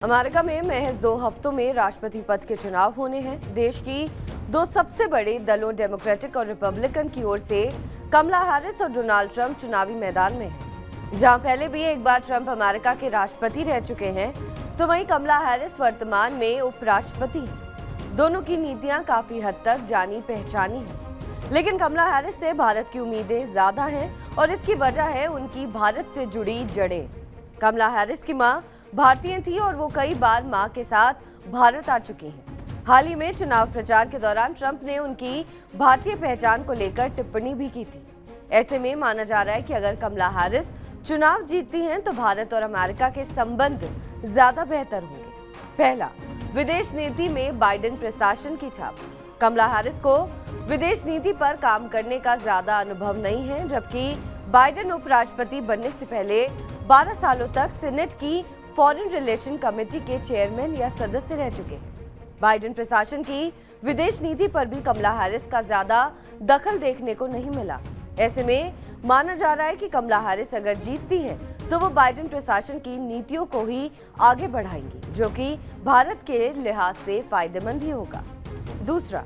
America में महज 2 हफ्तों में राष्ट्रपति पद के चुनाव होने हैं। देश की 2 सबसे बड़े दलों डेमोक्रेटिक और रिपब्लिकन की ओर से कमला हैरिस और डोनाल्ड ट्रंप चुनावी मैदान में हैं। जहां पहले भी एक बार ट्रंप अमेरिका के राष्ट्रपति रह चुके हैं, तो वहीं कमला हैरिस वर्तमान में उपराष्ट्रपति हैं। दोनों की नीतियां काफी हद तक जानी पहचानी हैं, लेकिन कमला हैरिस से भारत की उम्मीदें ज्यादा हैं और इसकी वजह है उनकी भारत से जुड़ी जड़ें। कमला हैरिस की मां भारतीय थी और वो कई बार मां के साथ भारत आ चुकी हैं। हाल ही में चुनाव प्रचार के दौरान ट्रंप ने उनकी भारतीय पहचान को लेकर टिप्पणी भी की थी। ऐसे में माना जा रहा है कि अगर कमला हैरिस चुनाव जीतती हैं तो भारत और अमेरिका के संबंध ज्यादा बेहतर होंगे। पहला, विदेश नीति में बाइडेन प्रशासन की छाप। कमला हैरिस को विदेश नीति पर काम करने का ज्यादा अनुभव नहीं है, जबकि बाइडेन उपराष्ट्रपति बनने से पहले 12 सालों तक सीनेट की फॉरेन रिलेशन कमेटी के चेयरमैन या सदस्य रह चुके हैं। बाइडेन प्रशासन की विदेश नीति पर भी कमला हैरिस का ज्यादा दखल देखने को नहीं मिला। ऐसे में माना जा रहा है कि कमला हैरिस अगर जीतती हैं, तो वो बाइडेन प्रशासन की नीतियों को ही आगे बढ़ाएंगी, जो कि भारत के लिहाज से फायदेमंद ही होगा। दूसरा,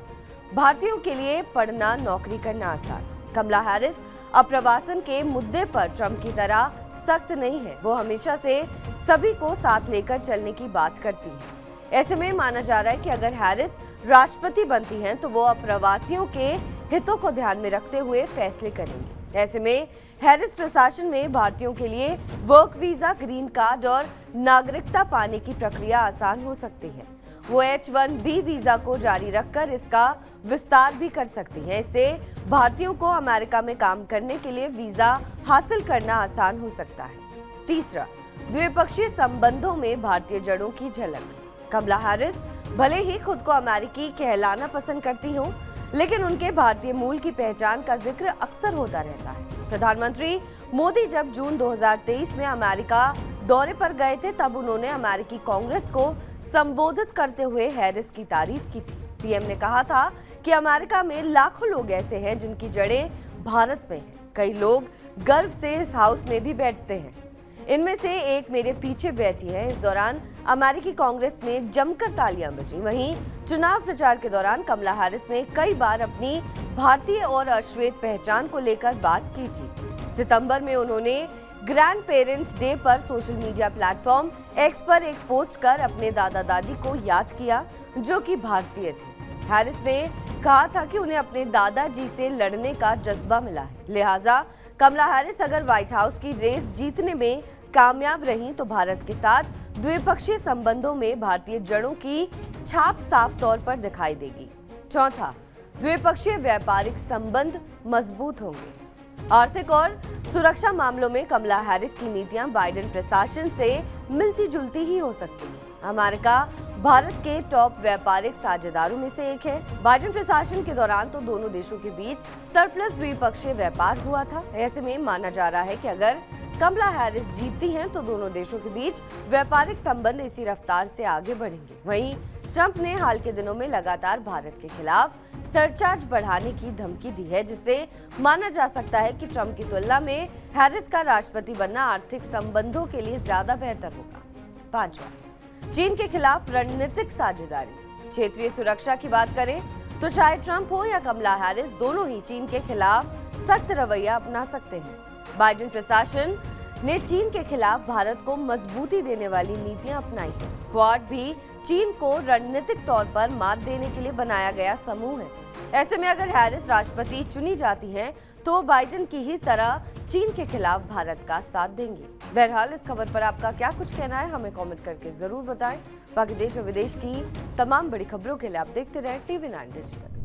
भारतीयों के लिए पढ़ना नौकरी करना आसान। कमला हैरिस अप्रवासन के मुद्दे पर ट्रंप की तरह सख्त नहीं है। वो हमेशा से सभी को साथ लेकर चलने की बात करती है। ऐसे में माना जा रहा है कि अगर हैरिस राष्ट्रपति बनती हैं, तो वो अप्रवासियों के हितों को ध्यान में रखते हुए फैसले करेंगी। ऐसे में हैरिस प्रशासन में भारतीयों के लिए वर्क वीजा, ग्रीन कार्ड और नागरिकता पाने की प्रक्रिया आसान हो सकती है। वो H-1B वीजा को जारी रखकर इसका विस्तार भी कर सकती हैं। इससे भारतीयों को अमेरिका में काम करने के लिए वीजा हासिल करना आसान हो सकता है। तीसरा, द्विपक्षीय संबंधों में भारतीय जड़ों की झलक। कमला हैरिस भले ही खुद को अमेरिकी कहलाना पसंद करती हों, लेकिन उनके भारतीय मूल की पहचान का जिक्र अक्सर होता रहता है। प्रधानमंत्री मोदी जब जून 2023 में अमेरिका दौरे पर गए थे, तब उन्होंने अमेरिकी कांग्रेस को संबोधित करते हुए हैरिस की तारीफ की थी। पीएम ने कहा था कि अमेरिका में लाखों लोग ऐसे हैं जिनकी जड़ें भारत में हैं। कई लोग गर्व से इस हाउस में भी बैठते हैं। इनमें से एक मेरे पीछे बैठी है। इस दौरान अमेरिकी कांग्रेस में जमकर तालियां बजी। वहीं चुनाव प्रचार के दौरान कमला हैरिस ने कई बार अपनी भारतीय और अश्वेत पहचान को लेकर बात की थी। सितंबर में उन्होंने ग्रैंड पेरेंट्स डे पर सोशल मीडिया प्लेटफॉर्म एक्स पर एक पोस्ट कर अपने दादा दादी को याद किया, जो कि भारतीय थे। हैरिस ने कहा था कि उन्हें अपने दादाजी से लड़ने का जज्बा मिला है, लिहाजा कमला हैरिस अगर व्हाइट हाउस की रेस जीतने में कामयाब रहीं, तो भारत के साथ द्विपक्षीय संबंधों में भारतीय जड़ों की छाप साफ तौर पर दिखाई देगी। चौथा, द्विपक्षीय व्यापारिक संबंध मजबूत होंगे। आर्थिक और सुरक्षा मामलों में कमला हैरिस की नीतियां बाइडेन प्रशासन से मिलती जुलती ही हो सकती हैं। अमेरिका भारत के टॉप व्यापारिक साझेदारों में से एक है। बाइडेन प्रशासन के दौरान तो दोनों देशों के बीच सरप्लस द्विपक्षीय व्यापार हुआ था। ऐसे में माना जा रहा है कि अगर कमला हैरिस जीतती हैं, तो दोनों देशों के बीच व्यापारिक संबंध इसी रफ्तार से आगे बढ़ेंगे। वहीं ट्रंप ने हाल के दिनों में लगातार भारत के खिलाफ सरचार्ज बढ़ाने की धमकी दी है, जिससे माना जा सकता है कि ट्रंप की तुलना में हैरिस का राष्ट्रपति बनना आर्थिक संबंधों के लिए ज्यादा बेहतर होगा। पांचवा, चीन के खिलाफ रणनीतिक साझेदारी। क्षेत्रीय सुरक्षा की बात करें तो चाहे ट्रंप हो या कमला हैरिस, दोनों ही चीन के खिलाफ सख्त रवैया अपना सकते हैं। बाइडेन प्रशासन ने चीन के खिलाफ भारत को मजबूती देने वाली नीतियां अपनाई हैं। क्वाड भी चीन को रणनीतिक तौर पर मात देने के लिए बनाया गया समूह है। ऐसे में अगर हैरिस राष्ट्रपति चुनी जाती हैं, तो बाइडेन की ही तरह चीन के खिलाफ भारत का साथ देंगे। बहरहाल इस खबर पर आपका क्या कुछ कहना है, हमें कमेंट करके जरूर बताएं। बाकी देश और विदेश की तमाम बड़ी खबरों के लिए आप देखते रहें TV9 डिजिटल।